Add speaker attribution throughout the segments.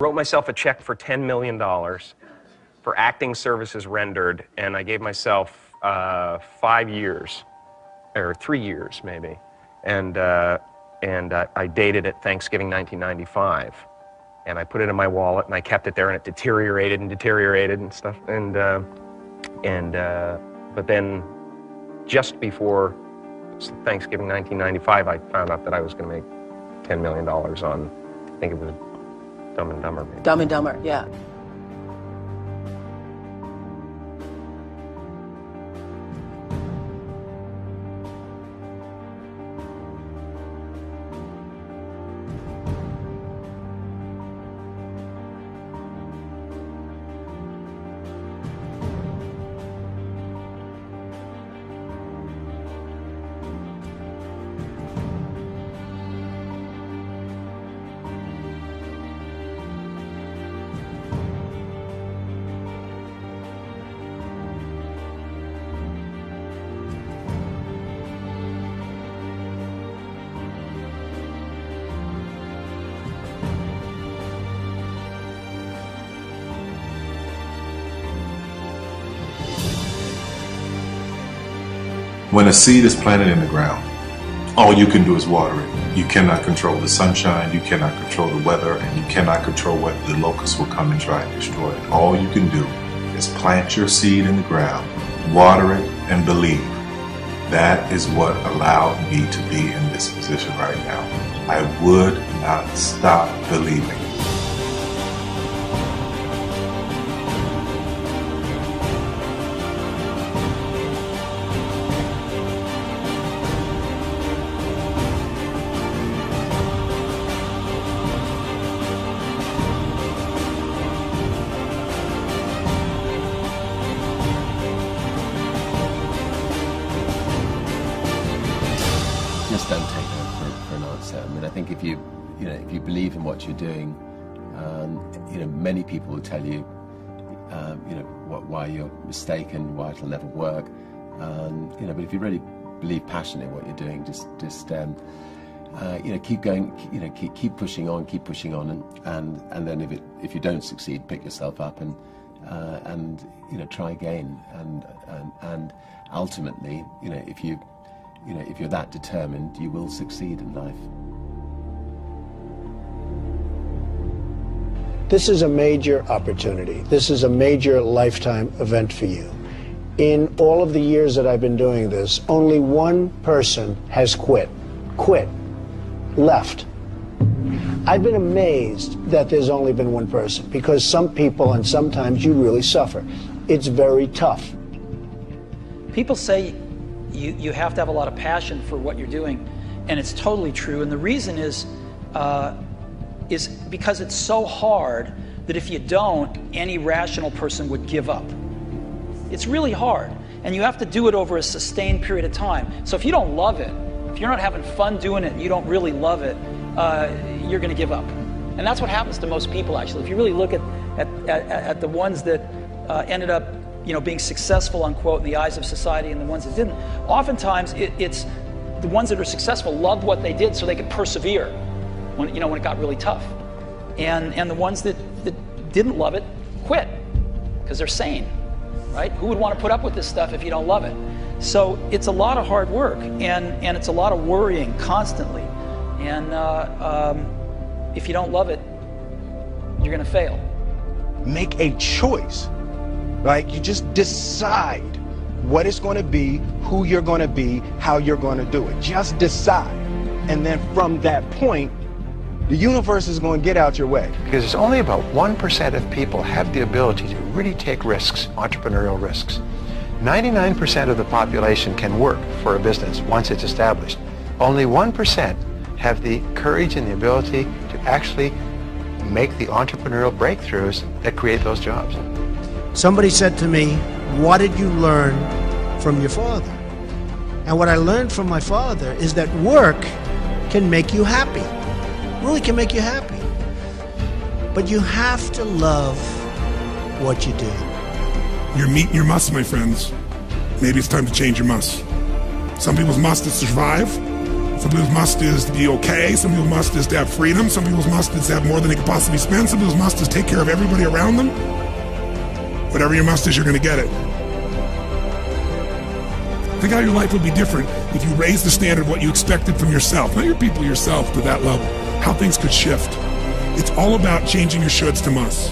Speaker 1: Wrote myself a check for $10 million for acting services rendered, and I gave myself 5 years, or 3 years maybe, and I dated it Thanksgiving 1995, and I put it in my wallet, and I kept it there, and it deteriorated and stuff, but then just before Thanksgiving 1995, I found out that I was going to make $10 million on, I think it was Dumb and Dumber. Maybe.
Speaker 2: Dumb and Dumber, yeah.
Speaker 3: When a seed is planted in the ground, all you can do is water it. You cannot control the sunshine, you cannot control the weather, and you cannot control whether the locusts will come and try and destroy it. All you can do is plant your seed in the ground, water it, and believe. That is what allowed me to be in this position right now. I would not stop believing.
Speaker 4: Just don't take no for an answer. I mean, I think if you believe in what you're doing, many people will tell you, why you're mistaken, why it'll never work. But if you really believe passionately in what you're doing, just keep going. Keep pushing on, and then if you don't succeed, pick yourself up and try again. And ultimately, if you're that determined, you will succeed in life.
Speaker 5: This is a major opportunity. This is a major lifetime event for you. In all of the years that I've been doing this, only one person has quit, left. I've been amazed that there's only been one person, because some people, and sometimes you really suffer. It's very tough.
Speaker 6: People say you have to have a lot of passion for what you're doing, and it's totally true. And the reason is because it's so hard that if you don't, any rational person would give up. It's really hard, and you have to do it over a sustained period of time. So if you don't love it, if you're not having fun doing it and you don't really love it, you're going to give up. And that's what happens to most people, actually. If you really look at the ones that ended up being successful, unquote, in the eyes of society, and the ones that didn't, oftentimes it's the ones that are successful loved what they did so they could persevere when it got really tough. And the ones that didn't love it quit because they're sane, right? Who would want to put up with this stuff if you don't love it? So it's a lot of hard work, and it's a lot of worrying constantly. And if you don't love it, you're going to fail.
Speaker 7: Make a choice. Like, you just decide what it's going to be, who you're going to be, how you're going to do it. Just decide. And then from that point, the universe is going to get out your way.
Speaker 8: Because it's only about 1% of people have the ability to really take risks, entrepreneurial risks. 99% of the population can work for a business once it's established. Only 1% have the courage and the ability to actually make the entrepreneurial breakthroughs that create those jobs.
Speaker 5: Somebody said to me, what did you learn from your father? And what I learned from my father is that work can make you happy. Really can make you happy. But you have to love what you do.
Speaker 9: You're meeting your must, my friends. Maybe it's time to change your must. Some people's must is survive. Some people's must is to be okay. Some people's must is to have freedom. Some people's must is to have more than they could possibly spend. Some people's must is take care of everybody around them. Whatever your must is, you're going to get it. Think how your life would be different if you raised the standard of what you expected from yourself, not your people, yourself, to that level. How things could shift. It's all about changing your shoulds to musts.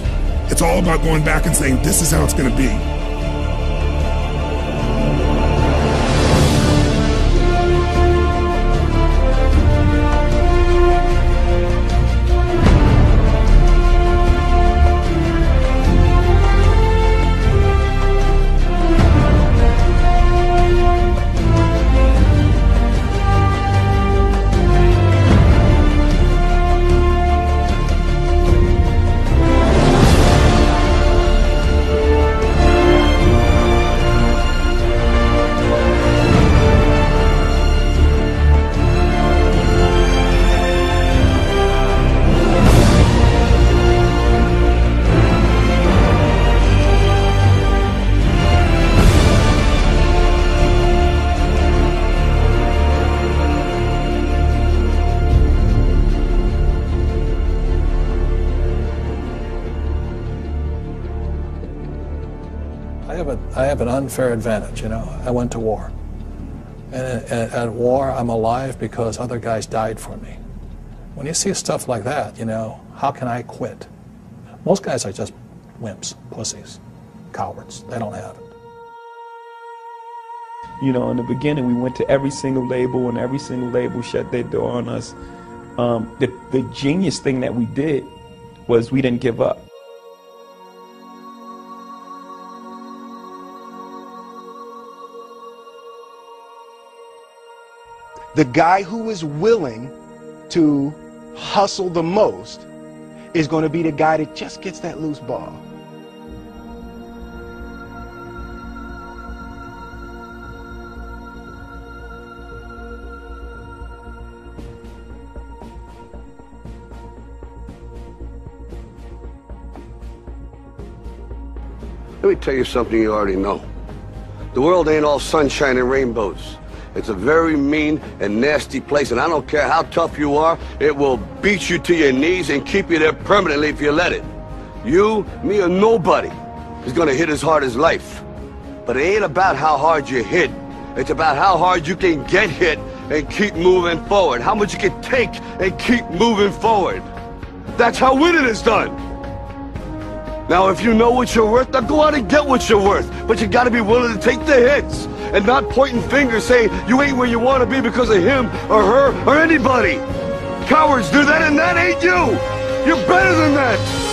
Speaker 9: It's all about going back and saying, this is how it's going to be.
Speaker 2: I have an unfair advantage, you know. I went to war. And at war, I'm alive because other guys died for me. When you see stuff like that, you know, how can I quit? Most guys are just wimps, pussies, cowards. They don't have it.
Speaker 10: You know, in the beginning, we went to every single label, and every single label shut their door on us. The genius thing that we did was we didn't give up.
Speaker 7: The guy who is willing to hustle the most is going to be the guy that just gets that loose ball.
Speaker 11: Let me tell you something you already know. The world ain't all sunshine and rainbows. It's a very mean and nasty place, and I don't care how tough you are, it will beat you to your knees and keep you there permanently if you let it. You, me, or nobody is gonna hit as hard as life. But it ain't about how hard you hit. It's about how hard you can get hit and keep moving forward. How much you can take and keep moving forward. That's how winning is done. Now, if you know what you're worth, now go out and get what you're worth. But you gotta be willing to take the hits and not pointing fingers saying you ain't where you want to be because of him or her or anybody. Cowards do that, and that ain't you. You're better than that.